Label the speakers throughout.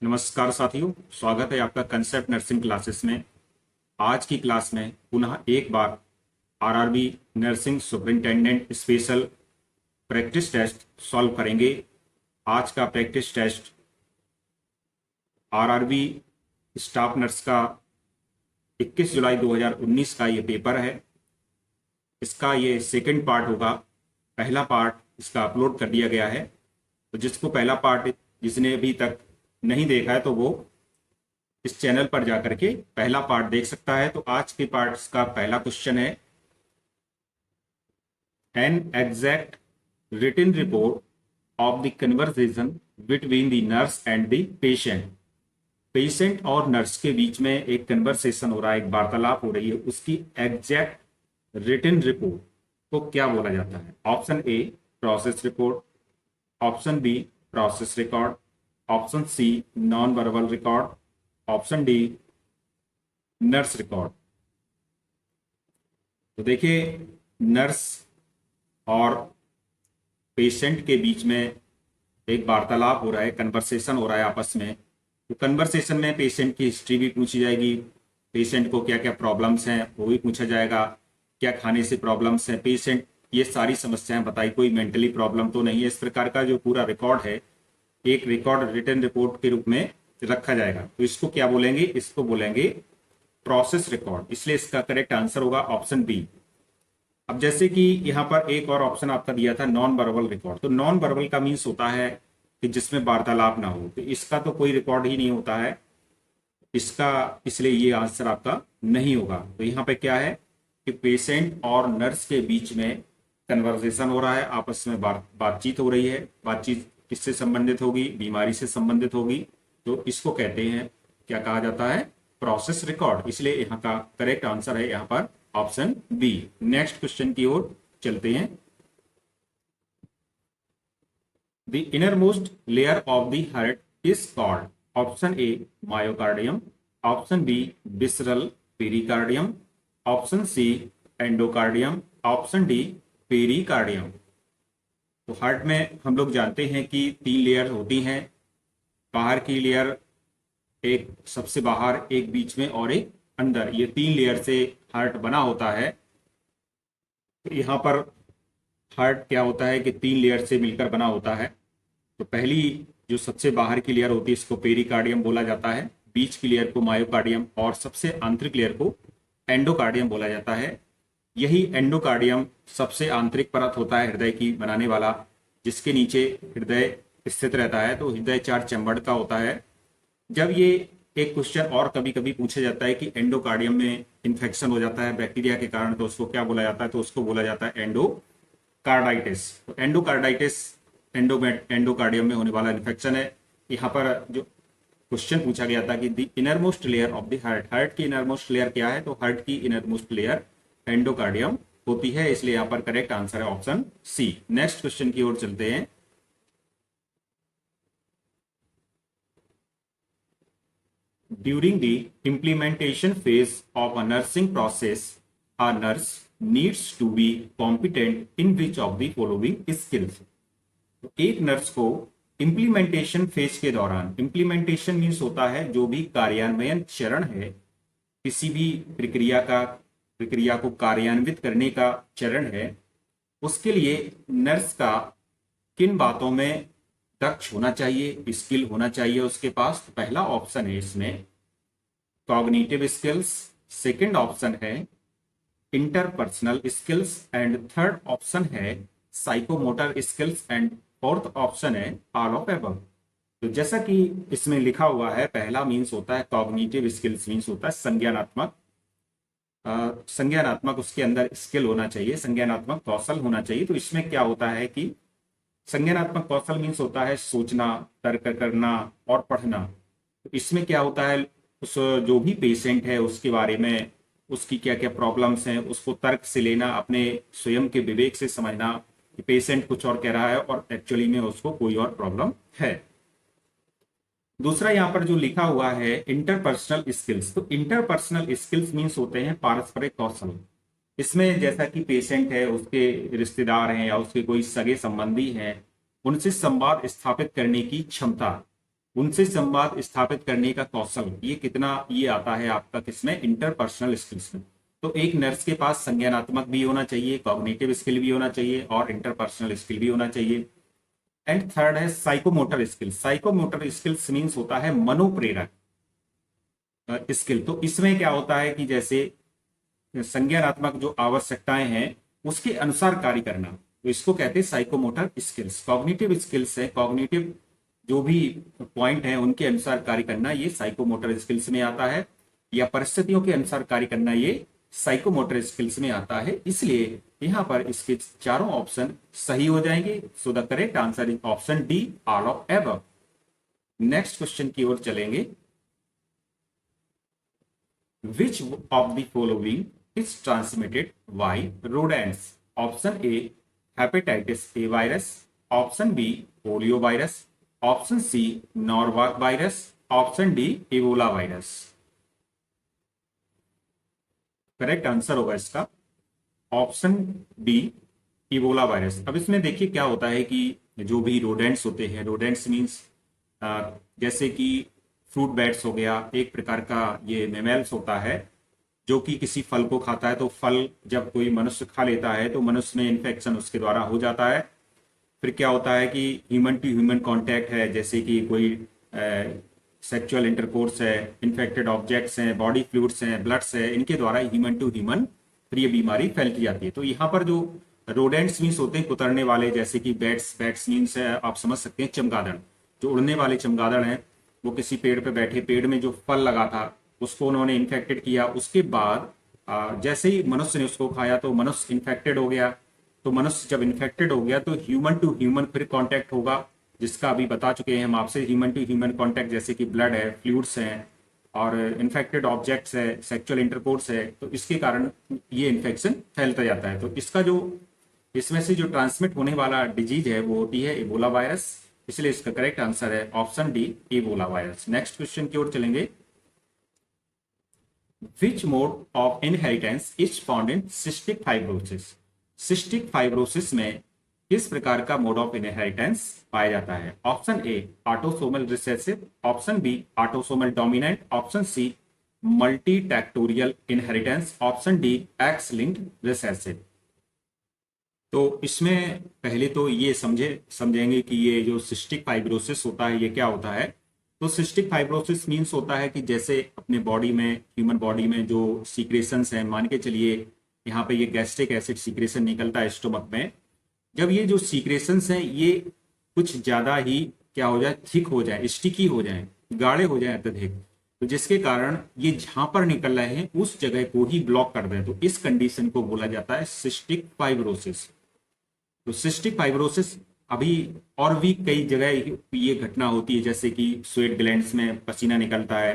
Speaker 1: नमस्कार साथियों, स्वागत है आपका कंसेप्ट नर्सिंग क्लासेस में। आज की क्लास में पुनः एक बार RRB nursing superintendent special practice test solve करेंगे। आज का practice test RRB staff nurse का 21 जुलाई 2019 का ये पेपर है। इसका ये सेकंड पार्ट होगा। पहला पार्ट इसका अपलोड कर दिया गया है, तो जिसको पहला पार्ट जिसने अभी तक नहीं देखा है तो वो इस चैनल पर जाकर के पहला पार्ट देख सकता है। तो आज के पार्ट का पहला क्वेश्चन है, an exact written report of the conversation between the nurse and the patient. Patient और नर्स के बीच में एक कन्वर्सेशन हो रहा है, एक वार्तालाप हो रही है, उसकी एग्जैक्ट रिटन रिपोर्ट को क्या बोला जाता है? Option A process report, option B process record, option C non verbal record, option D nurse record. तो देखिए, नर्स और पेशेंट के बीच में एक वार्तालाप हो रहा है, कन्वर्सेशन हो रहा है आपस में। तो कन्वर्सेशन में पेशेंट की हिस्ट्री भी पूछी जाएगी, पेशेंट को क्या क्या प्रॉब्लम्स हैं वो भी पूछा जाएगा, क्या खाने से प्रॉब्लम्स हैं पेशेंट, ये सारी समस्याएं बताई, कोई मेंटली प्रॉब्लम तो नहीं है। इस प्रकार का जो पूरा रिकॉर्ड है एक रिकॉर्ड रिटन रिपोर्ट के रूप में रखा जाएगा। तो इसको क्या बोलेंगे? इसको बोलेंगे प्रोसेस रिकॉर्ड। इसलिए इसका करेक्ट आंसर होगा ऑप्शन बी। अब जैसे कि यहाँ पर एक और ऑप्शन आपका दिया था नॉन वर्बल रिकॉर्ड, तो नॉन वर्बल का मीन्स होता है कि जिसमें वार्तालाप ना हो, तो इसका तो कोई रिकॉर्ड ही नहीं होता है इसका, इसलिए ये आंसर आपका नहीं होगा। तो यहाँ पे क्या है कि पेशेंट और नर्स के बीच में कन्वर्सेशन हो रहा है, आपस में बातचीत हो रही है। बातचीत किससे संबंधित होगी? बीमारी से संबंधित होगी। तो इसको कहते हैं, क्या कहा जाता है? Process record. इसलिए यहाँ का करेक्ट आंसर है यहाँ पर ऑप्शन बी। नेक्स्ट क्वेश्चन की ओर चलते हैं। The innermost layer of the heart is called, option A myocardium, option B visceral pericardium, option C endocardium, option D pericardium. तो हार्ट में हम लोग जानते हैं कि 3 लेयर होती हैं। बाहर की लेयर, एक सबसे बाहर, एक बीच में और एक अंदर, ये 3 लेयर से हार्ट बना होता है। तो यहाँ पर हार्ट क्या होता है कि 3 लेयर से मिलकर बना होता है। तो पहली जो सबसे बाहर की लेयर होती है इसको पेरिकार्डियम बोला जाता है, बीच की लेयर को मायोकार्डियम और सबसे आंतरिक लेयर को एंडोकार्डियम बोला जाता है। यही एंडोकार्डियम सबसे आंतरिक परत होता है हृदय की बनाने वाला, जिसके नीचे हृदय स्थित रहता है। तो हृदय 4 चैम्बर का होता है। जब ये एक क्वेश्चन और कभी कभी पूछा जाता है कि एंडोकार्डियम में इन्फेक्शन हो जाता है बैक्टीरिया के कारण, तो उसको क्या बोला जाता है? तो उसको बोला जाता है एंडोकार्डाइटिस। तो एंडोकार्डाइटिस एंडोकार्डियम में होने वाला इन्फेक्शन है। यहाँ पर जो क्वेश्चन पूछा गया था कि the innermost layer of the heart, heart की इनरमोस्ट लेयर क्या है? तो हार्ट की इनरमोस्ट लेयर एंडोकार्डियम होती है। इसलिए यहाँ पर करेक्ट आंसर है ऑप्शन सी। नेक्स्ट क्वेश्चन की ओर चलते हैं। During the implementation phase of a nursing process, a nurse needs to be competent in which of the following skills. तो एक नर्स को इम्प्लीमेंटेशन फेज के दौरान, इम्प्लीमेंटेशन मीन्स होता है जो भी कार्यान्वयन चरण है किसी भी प्रक्रिया को कार्यान्वित करने का चरण है, उसके लिए नर्स का किन बातों में दक्ष होना चाहिए, स्किल होना चाहिए उसके पास? तो पहला ऑप्शन है इसमें कॉग्निटिव स्किल्स, सेकंड ऑप्शन है interpersonal skills, and third option है psychomotor skills, and fourth option है ऑल ऑफ एबव। तो जैसा कि इसमें लिखा हुआ है, पहला मीन्स होता है कॉग्निटिव स्किल्स, मीन्स होता है संज्ञानात्मक, संज्ञानात्मक उसके अंदर स्किल होना चाहिए, संज्ञानात्मक कौशल होना चाहिए। तो इसमें क्या होता है कि संज्ञानात्मक कौशल मीन्स होता है सोचना, तर्क करना और पढ़ना। तो इसमें क्या होता है, उस जो भी पेशेंट है उसके बारे में, उसकी क्या क्या प्रॉब्लम्स हैं, उसको तर्क से लेना, अपने स्वयं के विवेक से समझना कि पेशेंट कुछ और कह रहा है और एक्चुअली में उसको कोई और प्रॉब्लम है। दूसरा यहाँ पर जो लिखा हुआ है इंटरपर्सनल स्किल्स, तो इंटरपर्सनल स्किल्स मीन्स होते हैं पारस्परिक कौशल। इसमें जैसा कि पेशेंट है, उसके रिश्तेदार हैं या उसके कोई सगे संबंधी हैं, उनसे संवाद स्थापित करने की क्षमता, उनसे संवाद स्थापित करने का कौशल, ये कितना ये आता है आपका किसमें, इंटरपर्सनल स्किल्स में। तो एक नर्स के पास संज्ञानात्मक भी होना चाहिए, कॉग्निटिव स्किल भी होना चाहिए और इंटरपर्सनल स्किल भी होना चाहिए। एंड थर्ड है psychomotor skill. Psychomotor skills means होता है मनोप्रेरक स्किल। तो इसमें क्या होता है कि जैसे संज्ञानात्मक जो आवश्यकताएं हैं उसके अनुसार कार्य करना, तो इसको कहते हैं साइकोमोटर स्किल्स। कॉग्निटिव स्किल्स है, कॉग्निटिव जो भी पॉइंट है उनके अनुसार कार्य करना, ये साइकोमोटर स्किल्स में आता है, या परिस्थितियों के अनुसार कार्य करना ये साइकोमोटर स्किल्स में आता है। इसलिए यहां पर इसके चारों ऑप्शन सही हो जाएंगे। So the correct answer is option D, all of above. Next question की ओर चलेंगे। विच of the following is transmitted by rodents? Option A, hepatitis A virus. Option B, polio virus. Option C, Norwalk virus. Option D, Ebola virus. Correct answer होगा इसका option B, Ebola virus. अब इसमें देखिए क्या होता है कि जो भी रोडेंट्स होते हैं, रोडेंट्स मीन्स जैसे कि फ्रूट बैट्स हो गया, एक प्रकार का ये मेमल्स होता है जो कि किसी फल को खाता है, तो फल जब कोई मनुष्य खा लेता है तो मनुष्य में इन्फेक्शन उसके द्वारा हो जाता है। फिर क्या होता है कि ह्यूमन टू ह्यूमन कांटेक्ट है, जैसे कि कोई सेक्सुअल इंटरकोर्स है, इन्फेक्टेड ऑब्जेक्ट्स हैं, बॉडी फ्लूइड्स हैं, ब्लड्स है, इनके द्वारा ह्यूमन टू ह्यूमन फिर ये बीमारी फैलती जाती है। तो यहाँ पर जो रोडेंट्स मीन्स होते हैं कुतरने वाले, जैसे कि बैट्स, बैट्स मीन्स आप समझ सकते हैं चमगादड़, जो उड़ने वाले चमगादड़ हैं, वो किसी पेड़ पे बैठे, पेड़ में जो फल लगा था उसको उन्होंने इन्फेक्टेड किया, उसके बाद जैसे ही मनुष्य ने उसको खाया तो मनुष्य इन्फेक्टेड हो गया। तो मनुष्य जब इन्फेक्टेड हो गया तो ह्यूमन टू ह्यूमन फिर कांटेक्ट होगा, जिसका अभी बता चुके हैं हम आपसे, ह्यूमन टू ह्यूमन कांटेक्ट जैसे कि ब्लड है, फ्लूइड्स हैं और इन्फेक्टेड ऑब्जेक्ट्स है, सेक्सुअल इंटरकोर्स है, तो इसके कारण ये इन्फेक्शन फैलता जाता है। तो इसका जो इसमें से जो ट्रांसमिट होने वाला डिजीज है वो होती है इबोला वायरस, इसलिए इसका करेक्ट आंसर है option D, Ebola virus. Next question की ओर चलेंगे। Which mode of inheritance is found in cystic fibrosis? Cystic fibrosis में किस प्रकार का मोड ऑफ इनहेरिटेंस पाया जाता है? Option A, autosomal recessive. Option B, autosomal dominant. Option C, multifactorial inheritance. Option D, X linked recessive. तो इसमें पहले तो ये समझेंगे कि ये जो सिस्टिक फाइब्रोसिस होता है ये क्या होता है। तो सिस्टिक फाइब्रोसिस मीन्स होता है कि जैसे अपने बॉडी में, ह्यूमन बॉडी में जो सीक्रेशंस हैं, मान के चलिए यहाँ पे ये गैस्ट्रिक एसिड सीक्रेशन निकलता है स्टोमक में, जब ये जो सीक्रेशंस हैं ये कुछ ज्यादा ही क्या हो जाए, थिक हो जाए, स्टिकी हो जाए, गाढ़े हो जाए अत्यधिक, तो जिसके कारण ये जहां पर निकल रहे हैं उस जगह को ही ब्लॉक कर दें, तो इस कंडीशन को बोला जाता है सिस्टिक फाइब्रोसिस। तो सिस्टिक फाइब्रोसिस अभी और भी कई जगह ये घटना होती है, जैसे कि स्वेट ग्लैंड्स में पसीना निकलता है,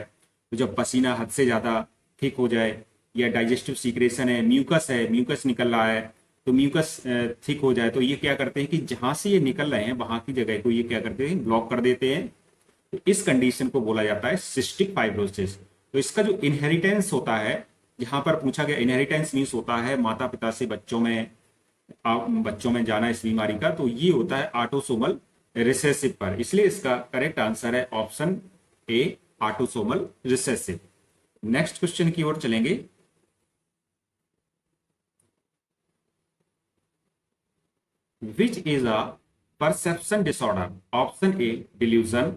Speaker 1: तो जब पसीना हद से ज्यादा थिक हो जाए, या डाइजेस्टिव सीक्रेशन है, म्यूकस निकल रहा है, तो म्यूकस थिक हो जाए, तो ये क्या करते हैं कि जहां से ये निकल रहे हैं वहां की जगह को ये क्या करते हैं, ब्लॉक कर देते हैं। तो इस कंडीशन को बोला जाता है सिस्टिक फाइब्रोसिस। तो इसका जो इनहेरिटेंस होता है, यहाँ पर पूछा गया, इनहेरिटेंस मीन्स होता है माता पिता से बच्चों में जाना इस बीमारी का, तो ये होता है ऑटोसोमल रिसेसिव पर, इसलिए इसका करेक्ट आंसर है option A, autosomal recessive. Next question की ओर चलेंगे। Which is a perception disorder? Option A, delusion.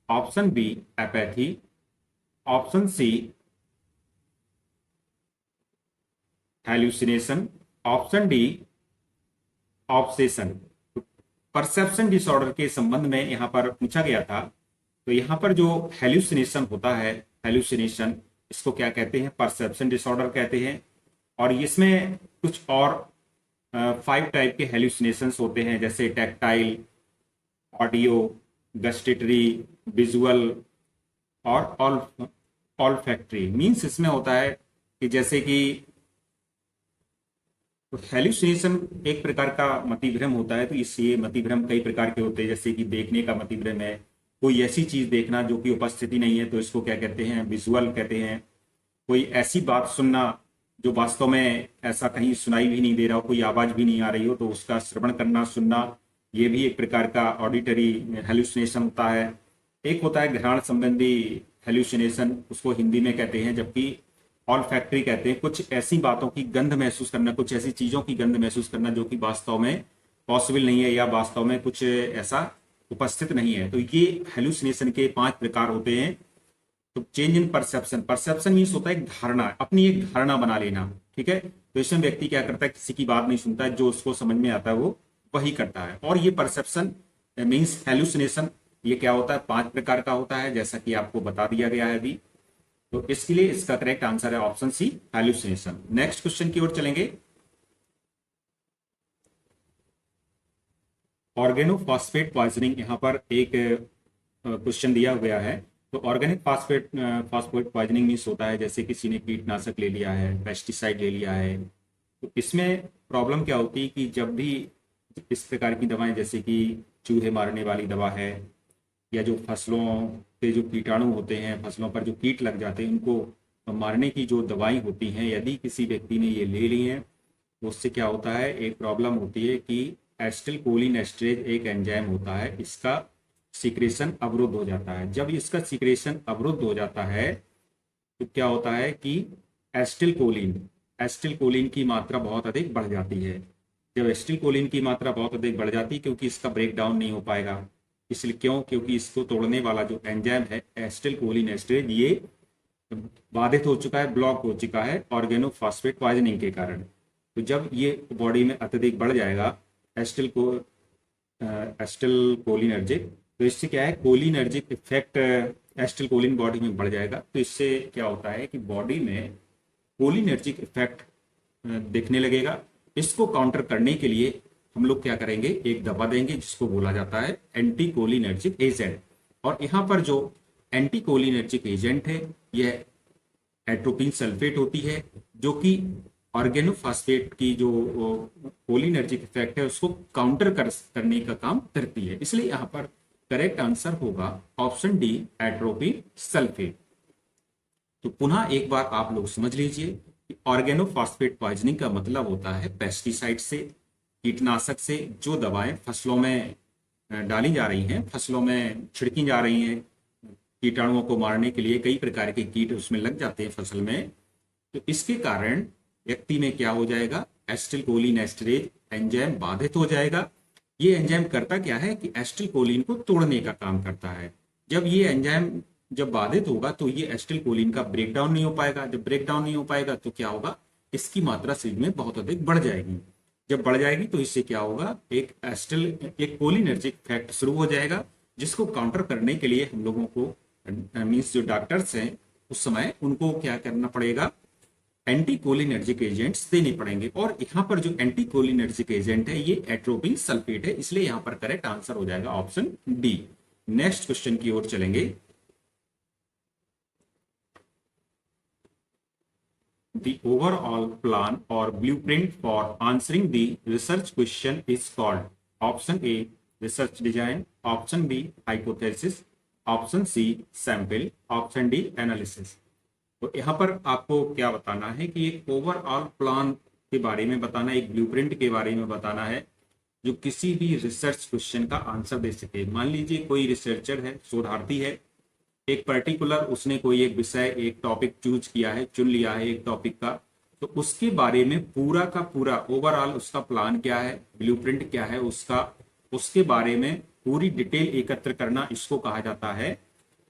Speaker 1: Option B, apathy. Option C, hallucination. Option D, obsession. Perception disorder के संबंध में यहां पर पूछा गया था, तो यहां पर जो हेल्यूसिनेशन होता है, हेल्यूसिनेशन इसको क्या कहते हैं, परसेप्शन डिसऑर्डर कहते हैं। और इसमें कुछ और 5 टाइप के हेल्यूसिनेशंस होते हैं, जैसे टैक्टाइल, ऑडियो, गस्टेटरी, विजुअल और ऑल्फैक्टरी। मीन्स इसमें होता है कि जैसे कि तो हेल्यूसिनेशन एक प्रकार का मतिभ्रम होता है, तो इससे मतिभ्रम कई प्रकार के होते हैं, जैसे कि देखने का मतिभ्रम है, कोई ऐसी चीज देखना जो कि उपस्थिति नहीं है, तो इसको क्या कहते हैं, विजुअल कहते हैं। कोई ऐसी बात सुनना जो वास्तव में ऐसा कहीं सुनाई भी नहीं दे रहा हो, कोई आवाज भी नहीं आ रही हो, तो उसका श्रवण करना, सुनना, ये भी एक प्रकार का ऑडिटरी हेल्यूसिनेशन होता है। एक होता है घ्राण संबंधी हेल्यूसिनेशन, उसको हिंदी में कहते हैं, जबकि ऑल्फैक्टरी कहते हैं कुछ ऐसी बातों की गंध महसूस करना, कुछ ऐसी चीजों की गंध महसूस करना जो कि वास्तव में पॉसिबल नहीं है या वास्तव में कुछ ऐसा उपस्थित नहीं है। तो ये हेल्यूसिनेशन के 5 प्रकार होते हैं। तो change in perception, perception means होता है एक धारणा, अपनी एक धारणा बना लेना, ठीक है। तो इसमें व्यक्ति क्या करता है, किसी की बात नहीं सुनता है, जो उसको समझ में आता है वो वही करता है। और ये परसेप्शन मीन्स हेल्यूसिनेशन, ये क्या होता है, 5 प्रकार का होता है, जैसा कि आपको बता दिया गया है अभी। तो इसके लिए इसका करेक्ट आंसर है option C, hallucination. Next question की ओर चलेंगे। ऑर्गेनोफॉस्फेट पॉइजनिंग, यहाँ पर एक क्वेश्चन दिया गया है। तो organic phosphate phosphate poisoning means होता है जैसे किसी ने कीटनाशक ले लिया है, पेस्टिसाइड ले लिया है। तो इसमें प्रॉब्लम क्या होती है कि जब भी इस प्रकार की दवाएं, जैसे कि चूहे मारने वाली दवा है, या जो फसलों के जो कीटाणु होते हैं, फसलों पर जो कीट लग जाते हैं, उनको मारने की जो दवाई होती हैं, यदि किसी व्यक्ति ने ये ले ली है तो उससे क्या होता है, एक प्रॉब्लम होती है कि एसिटिल कोलिन एस्टरेज एक एंजाइम होता है, इसका सीक्रेशन अवरुद्ध हो जाता है। जब इसका सीक्रेशन अवरुद्ध हो जाता है तो क्या होता है कि एसिटिल कोलिन की मात्रा बहुत अधिक बढ़ जाती है। जब एसिटिल कोलिन की मात्रा बहुत अधिक बढ़ जाती है, क्योंकि इसका ब्रेक डाउन नहीं हो पाएगा, इसलिए क्यों, क्योंकि इसको तोड़ने वाला जो एंजाइम है एसिटिल कोलिन एस्टरेज, ये बाधित हो चुका है, ब्लॉक हो चुका है ऑर्गेनोफॉस्फेट पॉइजनिंग के कारण। तो जब ये बॉडी में अत्यधिक बढ़ जाएगा एसिटिल कोलिनर्जिक, तो इससे क्या है, cholinergic effect acetylcholine body में बढ़ जाएगा। तो इससे क्या होता है कि बॉडी में कोलिनर्जिक इफेक्ट दिखने लगेगा। इसको काउंटर करने के लिए हम लोग क्या करेंगे, एक दवा देंगे जिसको बोला जाता है एंटी कोलिनर्जिक एजेंट। और यहाँ पर जो एंटी कोलिनर्जिक एजेंट है यह एट्रोपिन सल्फेट होती है, जो कि ऑर्गेनोफॉस्फेट की जो कोलिनर्जिक इफेक्ट है उसको काउंटर करने का काम करती है। इसलिए यहाँ पर करेक्ट आंसर होगा ऑप्शन डी, एट्रोपिन सल्फेट। तो पुनः एक बार आप लोग समझ लीजिए कि ऑर्गेनोफॉस्फेट पॉइजनिंग का मतलब होता है पेस्टिसाइड से, कीटनाशक से जो दवाएं फसलों में डाली जा रही हैं, फसलों में छिड़की जा रही हैं, कीटाणुओं को मारने के लिए कई प्रकार के कीट उसमें लग जाते हैं फसल में। तो इसके कारण व्यक्ति में क्या हो जाएगा, एसिटिल कोलिन एस्टरेज एंजाइम बाधित हो जाएगा। ये एंजाइम करता क्या है कि एसिटिल कोलिन को तोड़ने का काम करता है। जब ये एंजाइम जब बाधित होगा तो ये एसिटिल कोलिन का ब्रेक डाउन नहीं हो पाएगा। जब ब्रेक डाउन नहीं हो पाएगा तो क्या होगा, इसकी मात्रा शरीर में बहुत अधिक बढ़ जाएगी। जब बढ़ जाएगी तो इससे क्या होगा, एक कोलिनर्जिक इफेक्ट शुरू हो जाएगा, जिसको काउंटर करने के लिए हम लोगों को मीन्स जो डॉक्टर्स हैं उस समय उनको क्या करना पड़ेगा, एंटी कोलिनर्जिक एजेंट्स देने पड़ेंगे। और यहाँ पर जो एंटी कोलिनर्जिक एजेंट है ये एट्रोपिन सल्फेट है, इसलिए यहाँ पर करेक्ट आंसर हो जाएगा ऑप्शन डी। नेक्स्ट क्वेश्चन की ओर चलेंगे। The overall plan or blueprint for answering the research question is called option A, research design, option B, hypothesis, option C, sample, option D, analysis। तो यहाँ पर आपको क्या बताना है कि एक ओवरऑल प्लान के बारे में बताना, एक ब्लूप्रिंट के बारे में बताना है जो किसी भी रिसर्च क्वेश्चन का आंसर दे सके। मान लीजिए कोई रिसर्चर है, शोधार्थी है, एक पर्टिकुलर उसने कोई एक विषय, एक टॉपिक चूज किया है, चुन लिया है एक टॉपिक का, तो उसके बारे में पूरा का पूरा ओवरऑल उसका प्लान क्या है, ब्लूप्रिंट क्या है उसका, उसके बारे में पूरी डिटेल एकत्र करना, इसको कहा जाता है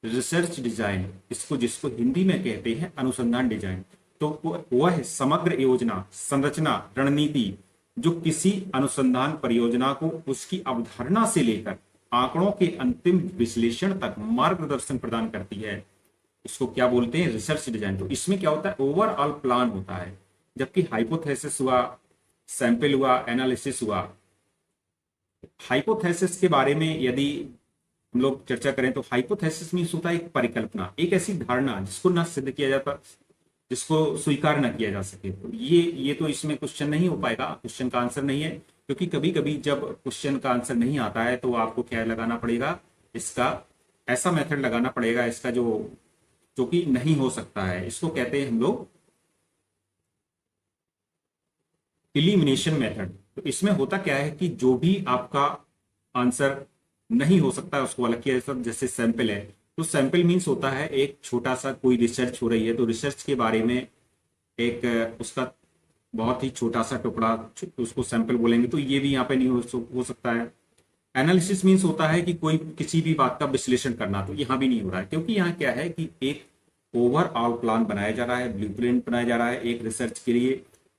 Speaker 1: रिसर्च डिजाइन। इसको जिसको हिंदी में कहते हैं अनुसंधान डिजाइन। तो वह समग्र योजना, संरचना, रणनीति जो किसी अनुसंधान परियोजना को उसकी अवधारणा से लेकर आंकड़ों के अंतिम विश्लेषण तक मार्गदर्शन प्रदान करती है, इसको क्या बोलते हैं, रिसर्च डिजाइन। तो इसमें क्या होता है, ओवरऑल प्लान होता है। जबकि हाइपोथेसिस हुआ, सैंपल हुआ, एनालिसिस हुआ। हाइपोथेसिस के बारे में यदि हम लोग चर्चा करें तो हाइपोथेसिस मीन्स होता है एक परिकल्पना, एक ऐसी धारणा जिसको ना सिद्ध किया जाता, जिसको स्वीकार ना किया जा सके। तो ये तो इसमें क्वेश्चन नहीं हो पाएगा, क्वेश्चन का आंसर नहीं है। क्योंकि कभी कभी जब क्वेश्चन का आंसर नहीं आता है तो आपको क्या लगाना पड़ेगा, इसका ऐसा मेथड लगाना पड़ेगा, इसका जो कि नहीं हो सकता है, इसको कहते हैं हम लोग इलिमिनेशन मेथड। तो इसमें होता क्या है कि जो भी आपका आंसर नहीं हो सकता उसको अलग किया जा सकता, जैसे सैंपल है तो सैंपल मीन्स होता है एक छोटा सा कोई रिसर्च हो रही है तो रिसर्च के बारे में एक उसका बहुत ही छोटा सा टुकड़ा, उसको सैंपल बोलेंगे, तो ये भी यहाँ पे नहीं हो सकता है। एनालिसिस मीन्स होता है कि कोई किसी भी बात का विश्लेषण करना, तो यहाँ भी नहीं हो रहा है, क्योंकि यहाँ क्या है कि एक ओवरऑल प्लान बनाया जा रहा है, ब्लूप्रिंट बनाया जा रहा है एक रिसर्च के लिए,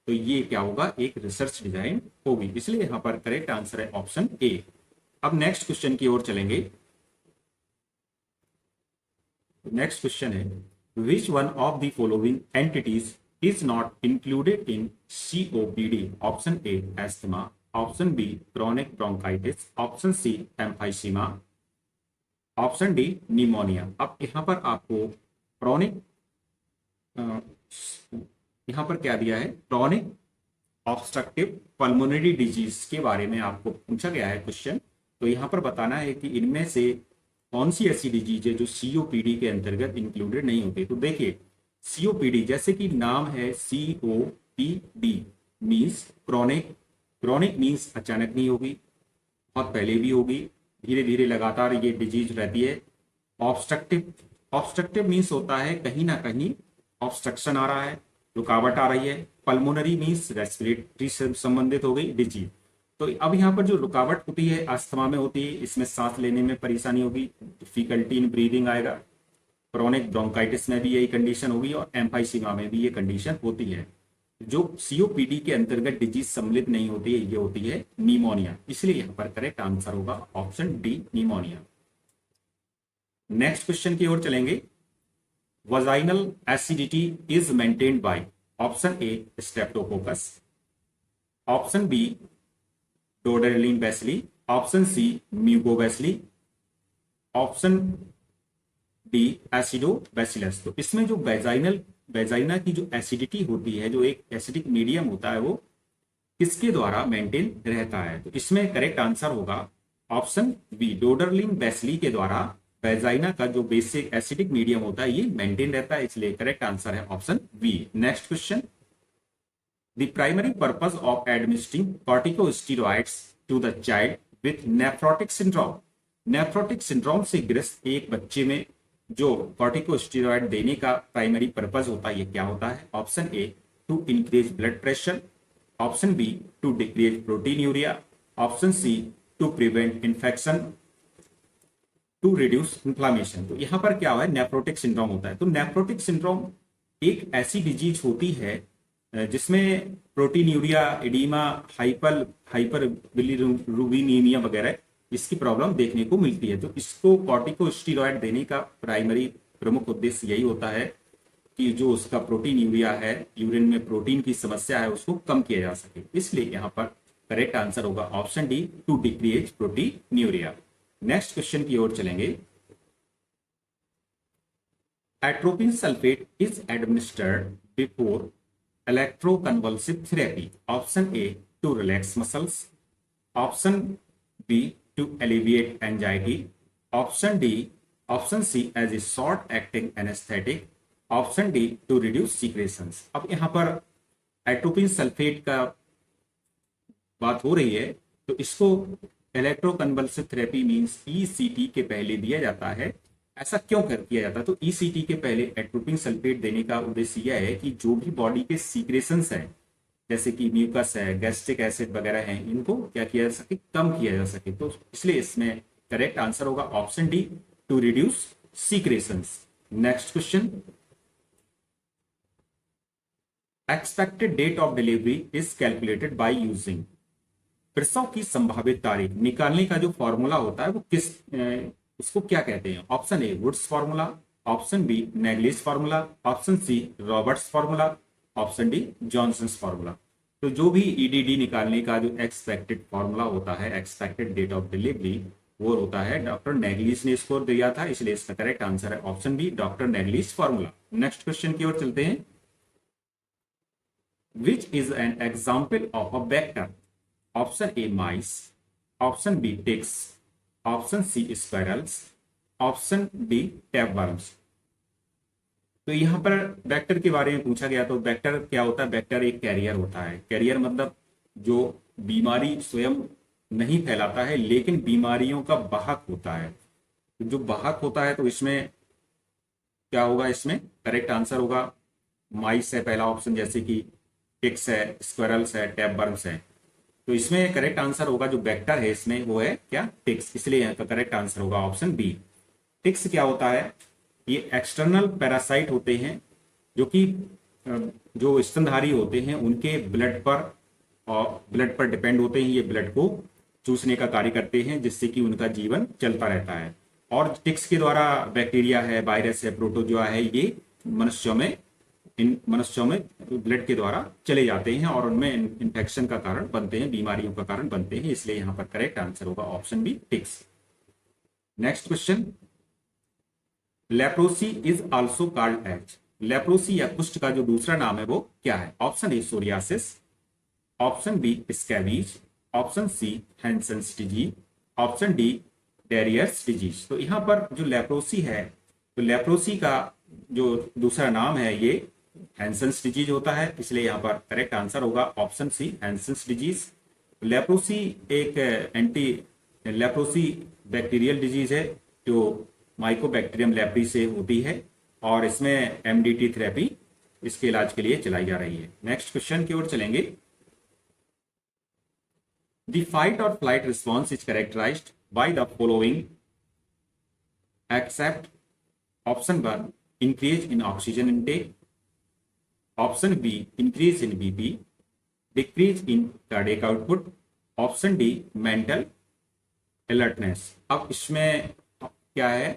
Speaker 1: तो ये क्या होगा, एक रिसर्च डिजाइन होगी, इसलिए यहाँ पर करेक्ट आंसर है ऑप्शन ए। अब नेक्स्ट क्वेश्चन की ओर चलेंगे। नेक्स्ट क्वेश्चन है, which one of the following entities is not included in COPD? Option A asthma, option B chronic bronchitis, option C emphysema, option D pneumonia. अब यहाँ पर आपको क्रॉनिक, यहाँ पर क्या दिया है, क्रॉनिक ऑब्स्ट्रक्टिव पल्मोनरी डिजीज के बारे में आपको पूछा गया है क्वेश्चन, तो यहाँ पर बताना है कि इनमें से कौन सी ऐसी डिजीज है जो COPD के अंतर्गत इंक्लूडेड नहीं होती। तो देखिए COPD जैसे कि नाम है COPD means chronic, chronic means अचानक नहीं होगी, बहुत पहले भी होगी, धीरे धीरे लगातार ये डिजीज रहती है। ऑब्स्ट्रक्टिव, ऑब्स्ट्रक्टिव मीन्स होता है कहीं ना कहीं ऑब्स्ट्रक्शन आ रहा है, रुकावट आ रही है। पल्मोनरी मीन्स रेस्पिरेटरी से संबंधित हो गई डिजीज। तो अब यहाँ पर जो रुकावट होती है अस्थमा में होती है, इसमें सांस लेने में परेशानी होगी, डिफिकल्टी इन ब्रीदिंग आएगा। क्रोनिक ब्रोंकाइटिस में भी यही कंडीशन होगी और एम्फाइसीमा में भी ये कंडीशन होती है। जो COPD के अंतर्गत डिजीज सम्मिलित नहीं होती है, ये होती है निमोनिया, इसलिए यहाँ पर करेक्ट आंसर होगा option D pneumonia. Next question की ओर चलेंगे। Vaginal acidity is maintained by, option A streptococcus, option B Doderlein bacilli, option C mucobacilli, option D acidobacillus. तो इसमें जो वेजाइना की जो एसिडिटी होती है, जो एक एसिडिक मीडियम होता है, वो किसके द्वारा मेंटेन रहता है? तो इसमें करेक्ट आंसर होगा ऑप्शन बी डोडरलिन बैसिली के द्वारा वेजाइना का जो बेसिक एसिडिक मीडियम होता है ये मेंटेन रहता है, इसलिए करेक्ट आंसर है option B. Next question, the primary purpose of administering corticosteroids to the child with nephrotic syndrome. Nephrotic syndrome से ग्रस्त एक बच्चे में जो कॉर्टिकोस्टेरॉइड देने का प्राइमरी पर्पज होता है, ये क्या होता है? Option A to increase blood pressure, option B to decrease proteinuria, option C to prevent infection, to reduce inflammation. तो यहां पर क्या हुआ है, नेफ्रोटिक सिंड्रोम होता है। तो नेफ्रोटिक सिंड्रोम एक ऐसी डिजीज होती है जिसमें प्रोटीन यूरिया, एडिमा, हाइपर बिलिरुबिनीमिया वगैरह इसकी प्रॉब्लम देखने को मिलती है। तो इसको कॉर्टिकोस्टेरॉइड देने का प्राइमरी प्रमुख उद्देश्य यही होता है कि जो उसका प्रोटीन यूरिया है, यूरिन में प्रोटीन की समस्या है, उसको कम किया जा सके, इसलिए यहाँ पर करेक्ट आंसर होगा option D to decrease proteinuria. Next question की ओर चलेंगे। Atropine sulphate is administered before electroconvulsive therapy. Option A to relax muscles, option B to alleviate anxiety, option D, option C as a short acting anesthetic, option D to reduce secretions. अब यहाँ पर atropine sulphate का बात हो रही है, तो इसको इलेक्ट्रोकन्वल्सिव थेरेपी मींस ECT के पहले दिया जाता है। ऐसा क्यों किया जाता है? तो ECT के पहले एट्रोपिन सल्फेट देने का उद्देश्य यह है कि जो भी बॉडी के सीक्रेशंस हैं, जैसे कि म्यूकस है, गैस्ट्रिक एसिड वगैरह हैं, इनको क्या किया जा सके, कम किया जा सके। तो इसलिए इसमें करेक्ट आंसर होगा option D to reduce secretions. Next question, expected date of delivery is calculated by using. प्रसव की संभावित तारीख निकालने का जो फॉर्मूला होता है वो किस उसको क्या कहते हैं? Option A Woods formula, option B Naegele's formula, option C Roberts formula, option D Johnson's formula. तो जो भी EDD निकालने का जो एक्सपेक्टेड फार्मूला होता है, एक्सपेक्टेड डेट ऑफ डिलीवरी, वो होता है डॉक्टर नेगलिस ने स्कोर दिया था, इसलिए इसका करेक्ट आंसर है option B doctor Naegele's formula. Next question की ओर चलते हैं। Which is an example of a vector? Option A mice, option B ticks, option C spirals, option D tapeworms. तो यहां पर वेक्टर के बारे में पूछा गया, तो वेक्टर क्या होता है? वेक्टर एक कैरियर होता है। कैरियर मतलब जो बीमारी स्वयं नहीं फैलाता है, लेकिन बीमारियों का वाहक होता है। तो जो वाहक होता है तो इसमें क्या होगा, इसमें करेक्ट आंसर होगा माइस है पहला ऑप्शन, जैसे कि टिक्स है, स्क्वेरल्स है, टैपवर्म्स है। तो इसमें करेक्ट आंसर होगा जो वेक्टर है इसमें वो है क्या, टिक्स, इसलिए यहाँ का करेक्ट आंसर होगा ऑप्शन बी। टिक्स क्या होता है, ये एक्सटर्नल पैरासाइट होते हैं जो कि जो स्तनधारी होते हैं उनके ब्लड पर और ब्लड पर डिपेंड होते हैं, ये ब्लड को चूसने का कार्य करते हैं जिससे कि उनका जीवन चलता रहता है। और टिक्स के द्वारा बैक्टीरिया है, वायरस है, प्रोटोजोआ है, ये मनुष्यों में ब्लड के द्वारा चले जाते हैं और उनमें इन्फेक्शन का कारण बनते हैं, बीमारियों का कारण बनते हैं, इसलिए यहाँ पर करेक्ट आंसर होगा option B, ticks. Next question, leprosy is also called as, leprosy या कुष्ठ का जो दूसरा नाम है वो क्या है? Option A psoriasis, option B scabies, option C Hansen's disease, option D Darier's disease. तो यहाँ पर जो लेप्रोसी है, तो लेप्रोसी का जो दूसरा नाम है ये हैंसेंस डिजीज होता है, इसलिए यहाँ पर करेक्ट आंसर होगा option C Hansen's disease. Leprosy एक लेप्रोसी बैक्टीरियल डिजीज है जो माइकोबैक्टीरियम लेप्री से होती है और इसमें एमडीटी थेरेपी इसके इलाज के लिए चलाई जा रही है। नेक्स्ट क्वेश्चन की ओर चलेंगे। द फाइट और flight response is characterized by the following except option 1 increase in oxygen intake, option B increase in BP, decrease in cardiac output, option D mental alertness. अब इसमें क्या है,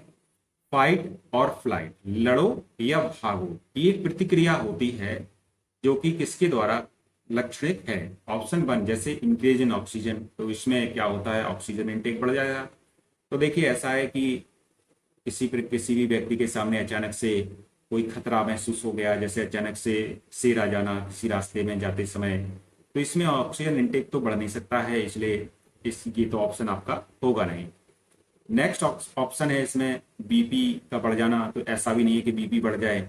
Speaker 1: फाइट और flight, लड़ो या भागो, ये एक प्रतिक्रिया होती है जो कि किसके द्वारा लक्षणित है? ऑप्शन 1 जैसे इंक्रीज इन ऑक्सीजन, तो इसमें क्या होता है, ऑक्सीजन इनटेक बढ़ जाएगा। तो देखिए ऐसा है कि किसी भी व्यक्ति के सामने अचानक से कोई खतरा महसूस हो गया, जैसे अचानक से शेर आ जाना किसी रास्ते में जाते समय, तो इसमें ऑक्सीजन इनटेक तो बढ़ नहीं सकता है, इसलिए ये तो ऑप्शन आपका होगा नहीं। नेक्स्ट ऑप्शन है इसमें बीपी का बढ़ जाना, तो ऐसा भी नहीं है कि बीपी बढ़ जाए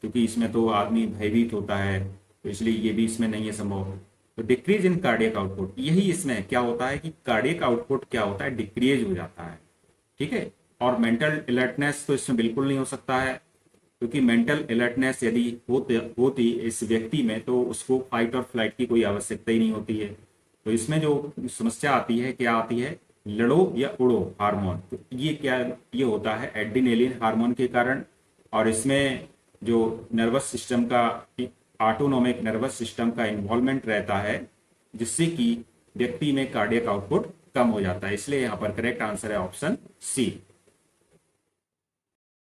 Speaker 1: क्योंकि इसमें तो आदमी भयभीत होता है, तो इसलिए ये भी इसमें नहीं है संभव। तो डिक्रीज इन कार्डियक आउटपुट, यही इसमें क्या होता है कि कार्डियक आउटपुट क्या होता है, डिक्रीज हो जाता है, ठीक है। और मेंटल अलर्टनेस तो इसमें बिल्कुल नहीं हो सकता है, क्योंकि मेंटल अलर्टनेस यदि होती इस व्यक्ति में तो उसको फाइट और फ्लाइट की कोई आवश्यकता ही नहीं होती है। तो इसमें जो समस्या आती है, क्या आती है, लड़ो या उड़ो हार्मोन, तो ये होता है एड्रीनलिन हार्मोन के कारण, और इसमें जो नर्वस सिस्टम का ऑटोनोमिक नर्वस सिस्टम का इन्वॉल्वमेंट रहता है, जिससे कि व्यक्ति में कार्डियक आउटपुट कम हो जाता है, इसलिए यहाँ पर करेक्ट आंसर है ऑप्शन सी।